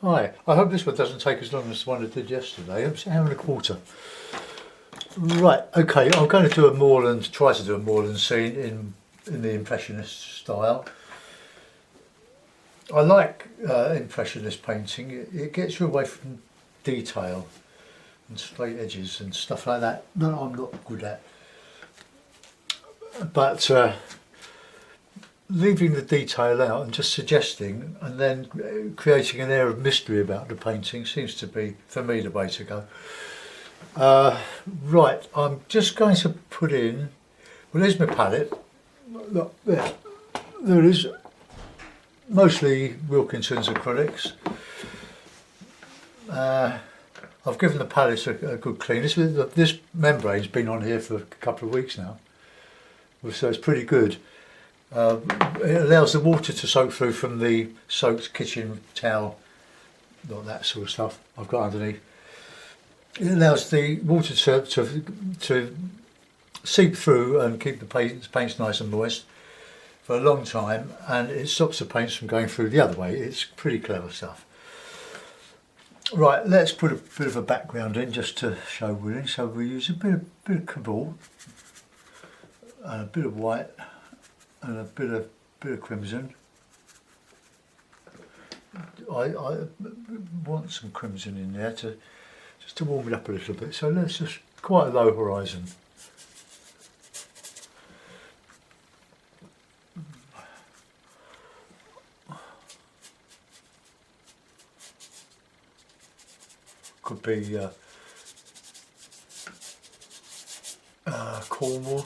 Hi, I hope this one doesn't take as long as the one I did yesterday. It's an hour and a quarter. Right, okay, I'm going to do a moorland, try to do a moorland scene in the Impressionist style. I like Impressionist painting. It gets you away from detail and straight edges and stuff like that. No, I'm not good at. But leaving the detail out and just suggesting and then creating an air of mystery about the painting seems to be, for me, the way to go. Right, I'm just going to put in, well, there's my palette. Look, there is mostly Wilkinson's acrylics. I've given the palette a good clean. This membrane's been on here for a couple of weeks now, so it's pretty good. It allows the water to soak through from the soaked kitchen towel, not that sort of stuff I've got underneath. It allows the water to seep through and keep the paints nice and moist for a long time, and it stops the paints from going through the other way. It's pretty clever stuff. Right, let's put a bit of a background in just to show we're in. So we use a bit of cobalt and a bit of white and a bit of crimson. I want some crimson in there just to warm it up a little bit. So let's just quite a low horizon. Could be Cornwall,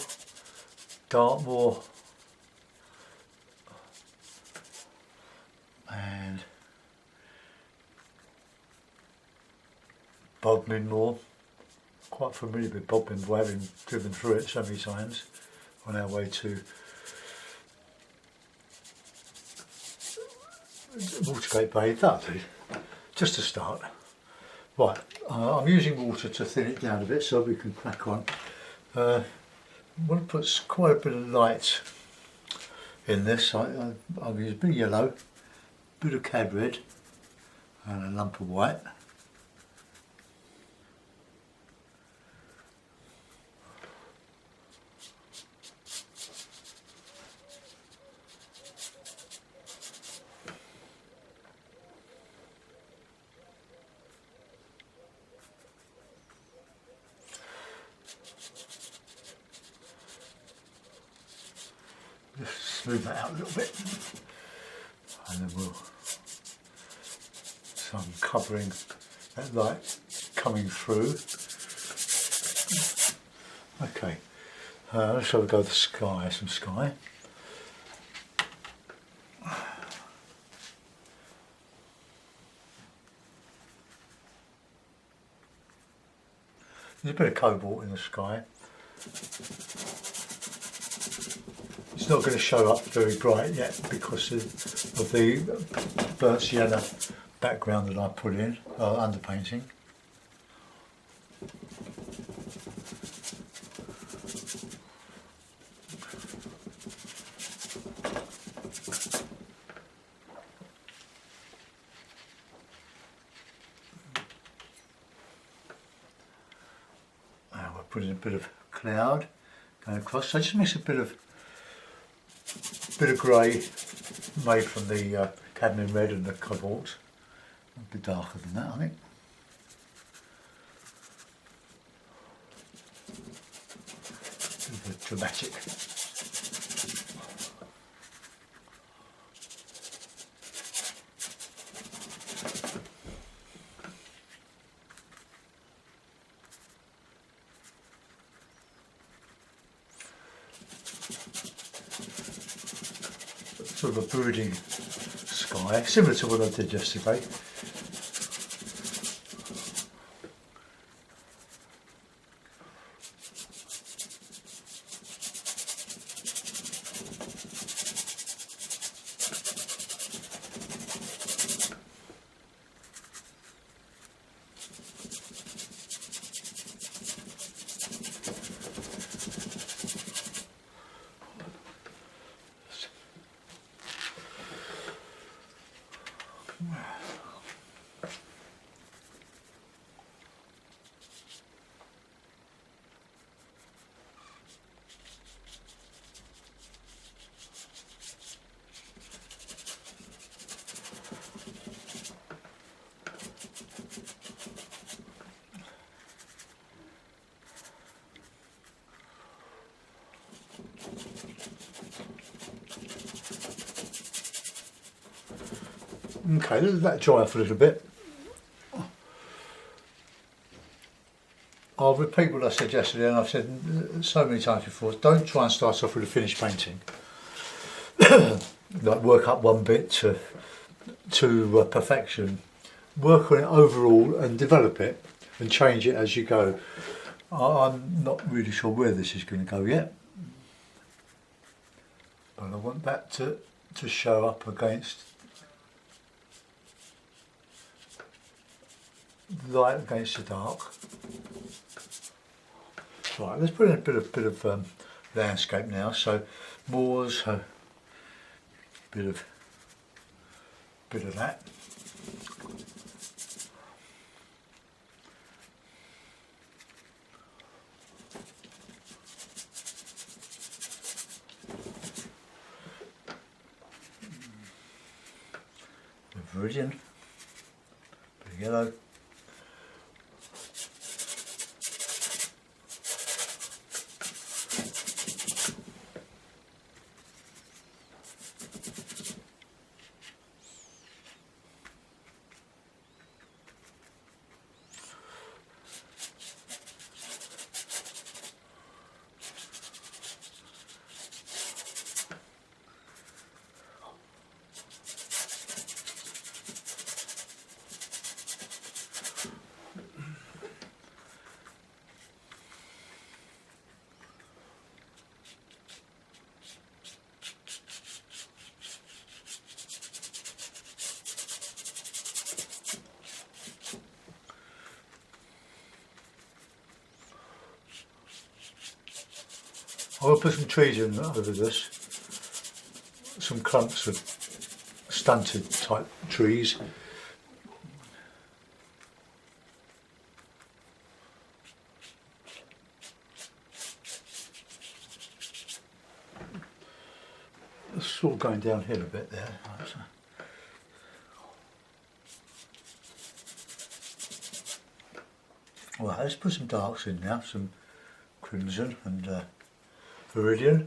Dartmoor, and Bodmin Moor. Quite familiar with Bodmin, having driven through it so many times on our way to Watergate Bay. That'll do, just to start. Right, I'm using water to thin it down a bit so we can crack on. I want to put quite a bit of light in this. I'll use a bit of yellow, a bit of cad red and a lump of white. Just smooth that out a little bit, and then so I'm covering that light coming through. Okay, let's have a go with the sky, some sky. There's a bit of cobalt in the sky. It's not going to show up very bright yet because of the burnt sienna background that I put in, underpainting. Now we're putting a bit of cloud going across, so just mix a bit of grey made from the cadmium red and the cobalt. A bit darker than that, I think. A bit dramatic. Sort of a brooding sky, similar to what I did yesterday. Okay, let that dry off a little bit. I'll repeat what I said yesterday, and I've said so many times before, don't try and start off with a finished painting. Like work up one bit to perfection. Work on it overall and develop it and change it as you go. I'm not really sure where this is going to go yet, but I want that to show up against light against the dark. Right, let's put in a bit of landscape now. So moors, a bit of that. Viridian, bit of yellow. I will put some trees in over this, some clumps of stunted type trees. It's sort of going downhill a bit there. Well, let's put some darks in now, some crimson and viridian.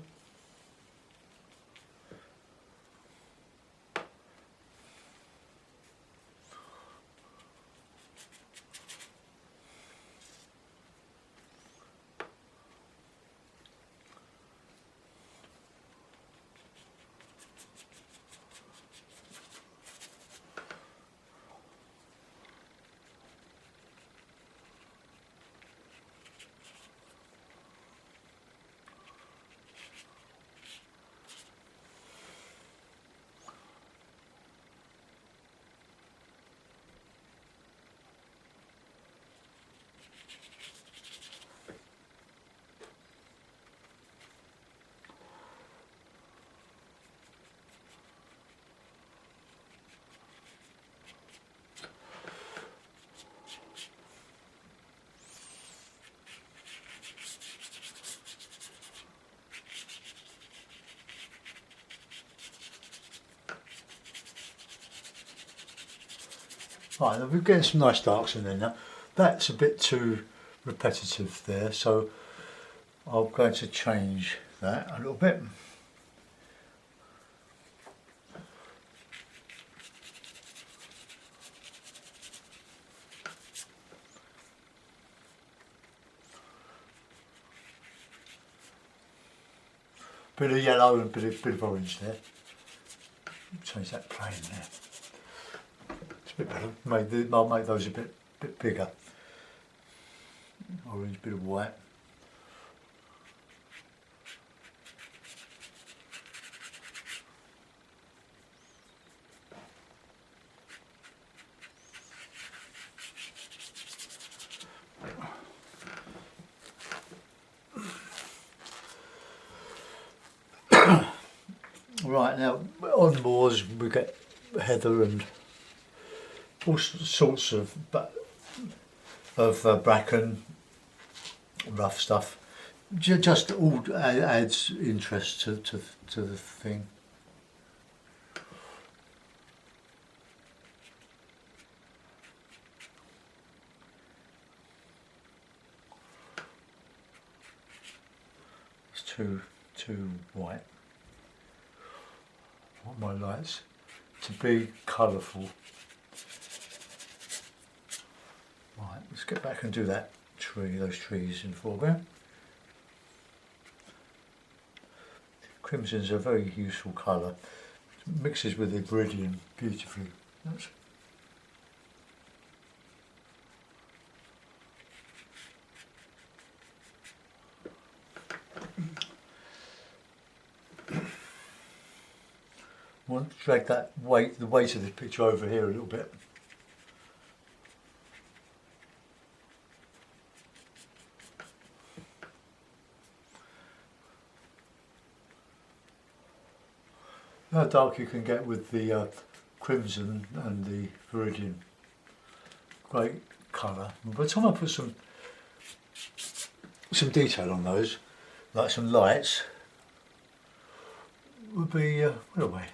Right, we're getting some nice darks in there now. That's a bit too repetitive there, so I'm going to change that a little bit. Bit of yellow and bit of orange there. Change that plain there. It's a bit better. I'll make those a bit bigger. Orange, bit of white. Right, now on moors we get heather and all sorts of bracken, rough stuff. Just all adds interest to the thing. It's too white. I want my lights to be colourful. Right, let's get back and do that tree, those trees in the foreground. Crimson's a very useful colour. It mixes with the Viridian beautifully. That's I want to drag that weight, the weight of this picture over here a little bit. How dark you can get with the crimson and the Viridian. Great colour. By the time I put some detail on those, like some lights, would be what away.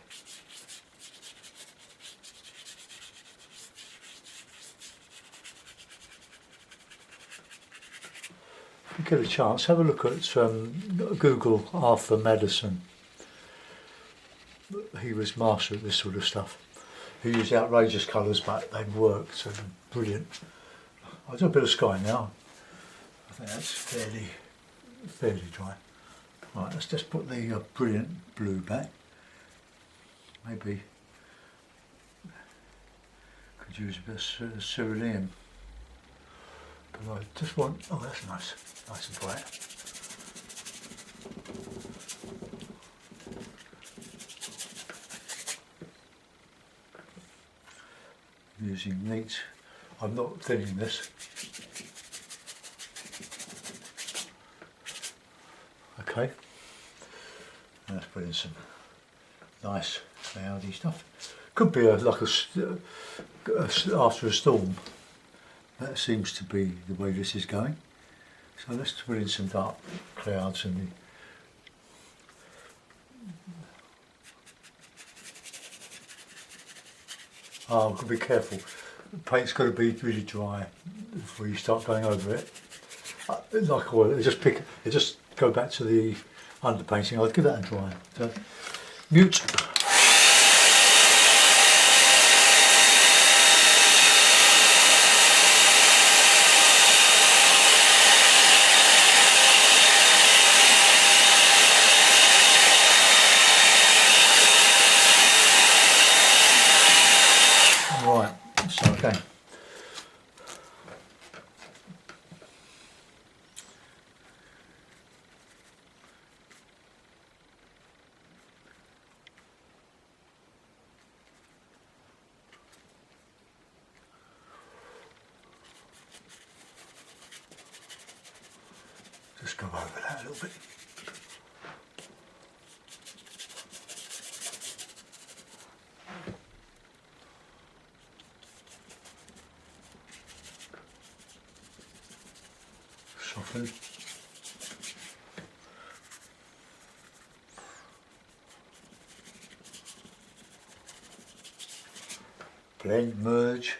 If you get a chance, have a look at Google Arthur Madison. He was master at this sort of stuff. He used outrageous colours, but they worked, so brilliant. I'll do a bit of sky now. I think that's fairly dry. Right, let's just put the brilliant blue back. Maybe could use a bit of cerulean. But I just want, oh that's nice and bright. Using neat, I'm not thinning this. Okay, let's put in some nice cloudy stuff. Could be like after a storm. That seems to be the way this is going. So let's put in some dark clouds and the oh, got to be careful. The paint's got to be really dry before you start going over it. Like oil, it just go back to the underpainting. I'll give that a dry. So, mute. Right, so okay. Just go over that a little bit. Soften. Blend, merge.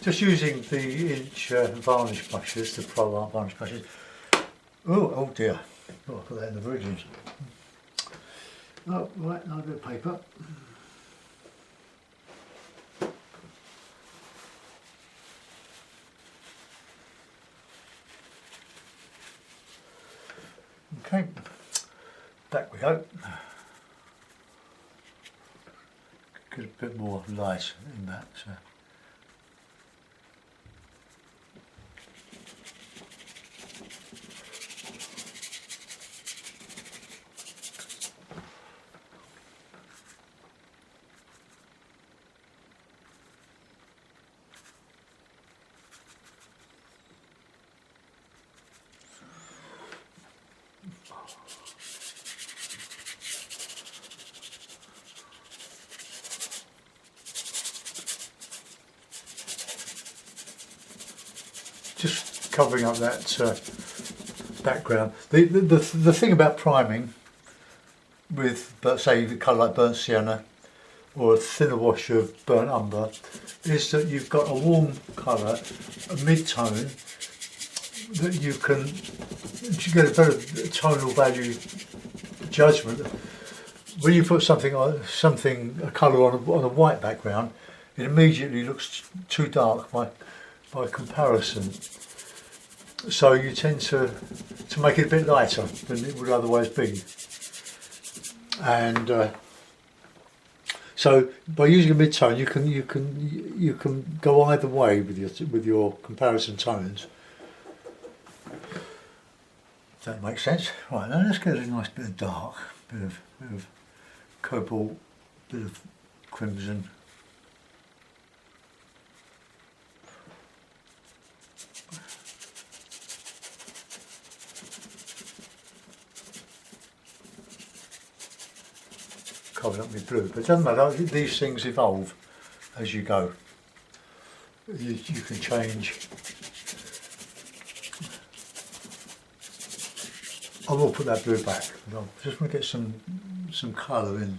Just using the inch varnish brushes, the Pro Art varnish brushes. Oh dear. Oh, I put that in the Viridian. Oh, right, now a bit of paper. Okay, back we go. Get a bit more light in that. So. Just covering up that background. The thing about priming with, say, the colour like burnt sienna or a thinner wash of burnt umber is that you've got a warm colour, a mid-tone, that you get a better tonal value judgment. When you put something a colour on a white background, it immediately looks too dark by comparison. So you tend to make it a bit lighter than it would otherwise be. And so by using a mid-tone, you can go either way with your comparison tones. If that makes sense. Right, now let's get a nice bit of dark, bit of cobalt, bit of crimson. Covering up with blue, but it doesn't matter. These things evolve as you go. You can change. I will put that blue back. But I just want to get some colour in.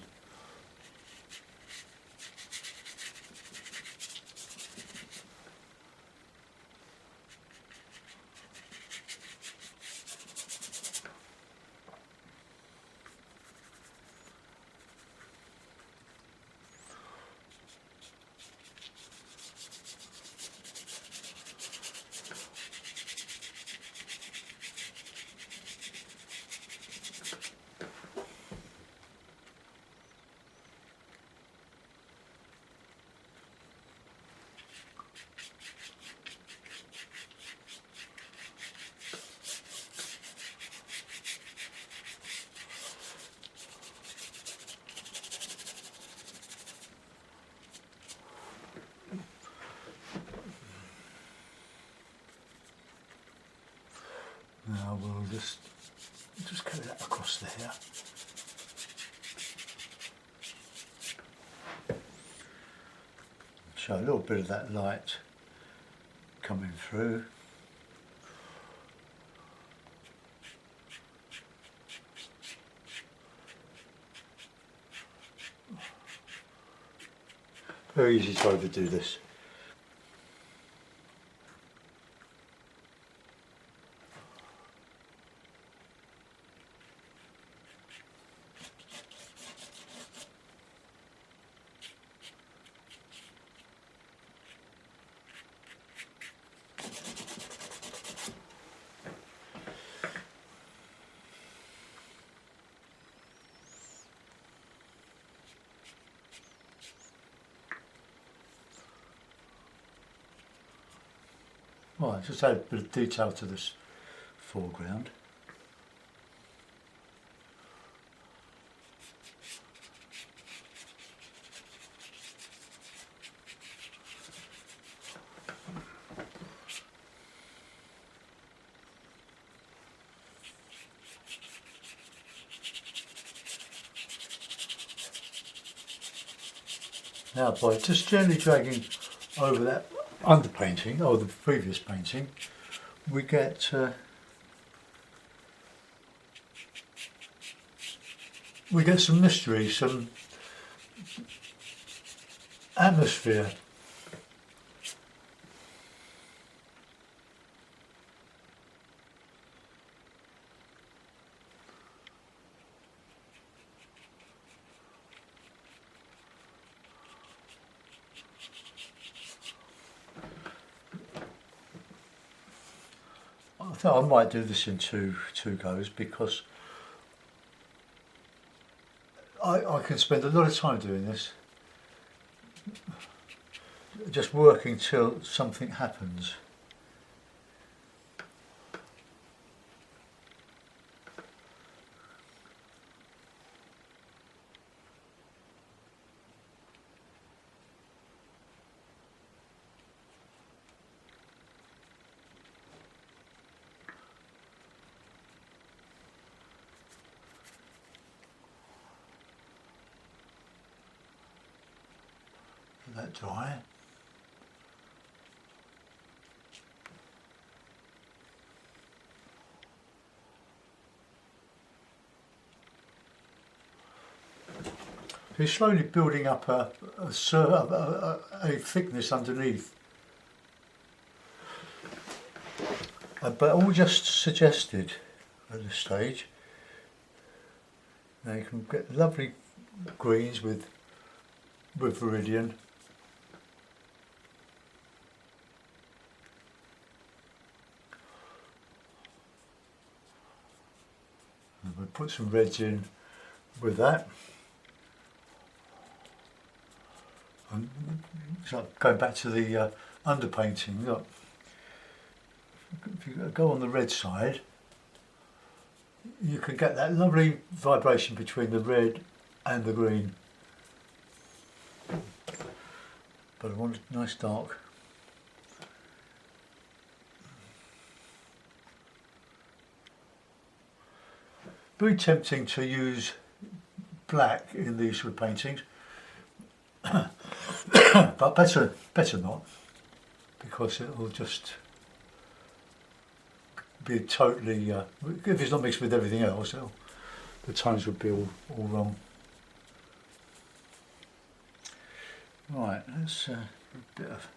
Now we'll just carry that across there. Show a little bit of that light coming through. Very easy to overdo this. Right, just add a bit of detail to this foreground. Now by just gently dragging over that underpainting, or the previous painting, we get some mystery, some atmosphere. I thought I might do this in two goes because I can spend a lot of time doing this, just working till something happens. that dry. He's slowly building up a thickness underneath. But all just suggested at this stage. Now you can get lovely greens with Viridian. And we'll put some reds in with that. And so going back to the underpainting, look, if you go on the red side, you can get that lovely vibration between the red and the green. But I want a nice dark. Very tempting to use black in these sort of paintings, but better not, because it will just be totally, if it's not mixed with everything else, the tones would be all wrong. Right, let's a bit of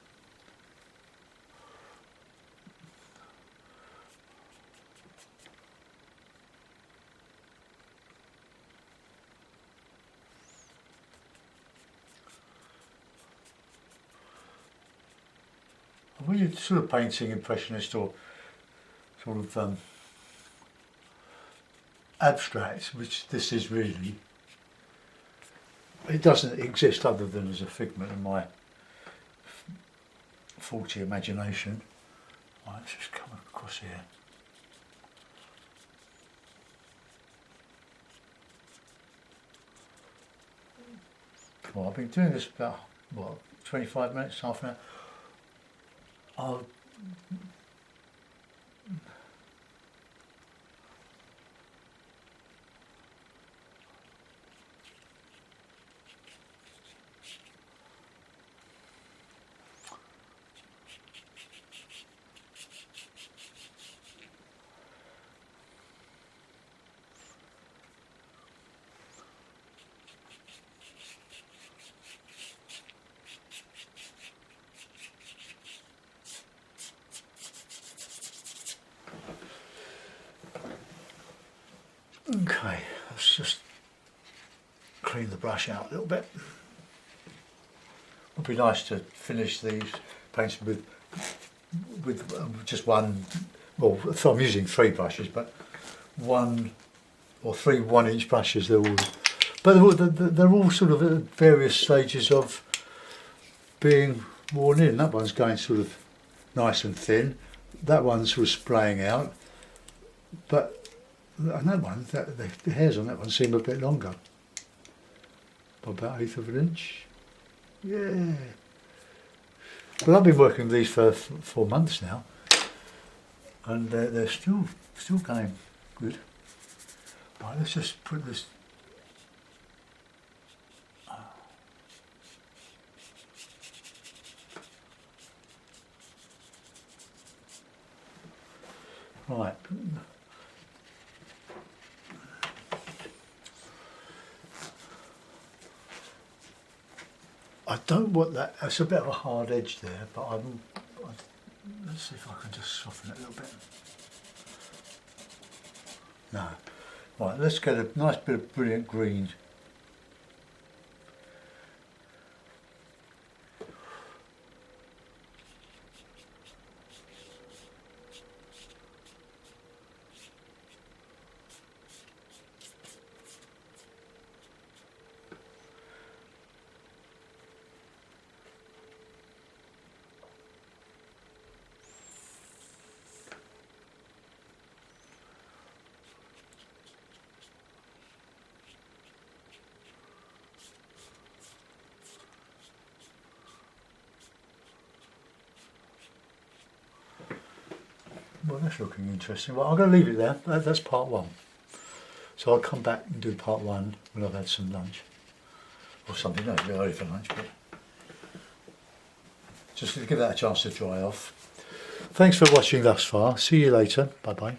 when you're sort of painting impressionist or sort of abstract, which this is really, it doesn't exist other than as a figment of my faulty imagination. Right, let's just come across here. Well, I've been doing this about, what, 25 minutes, half an hour. I'll okay, let's just clean the brush out a little bit. It would be nice to finish these paints with just one, well, so I'm using 3 brushes, but 1 or 3 1-inch brushes. They're all sort of at various stages of being worn in. That one's going sort of nice and thin. That one's sort of spraying out, but and that one, the hairs on that one seem a bit longer, about 1/8 of an inch. Yeah. But I've been working with these for 4 months now, and they're still going good. Right, let's just put this. Right. I don't want that, it's a bit of a hard edge there, but let's see if I can just soften it a little bit. No. Right, let's get a nice bit of brilliant green. Well, that's looking interesting. Well, I'm going to leave it there. That's part 1. So I'll come back and do part 1 when I've had some lunch. Or something, no, it's a bit early for lunch, but just to give that a chance to dry off. Thanks for watching thus far. See you later. Bye bye.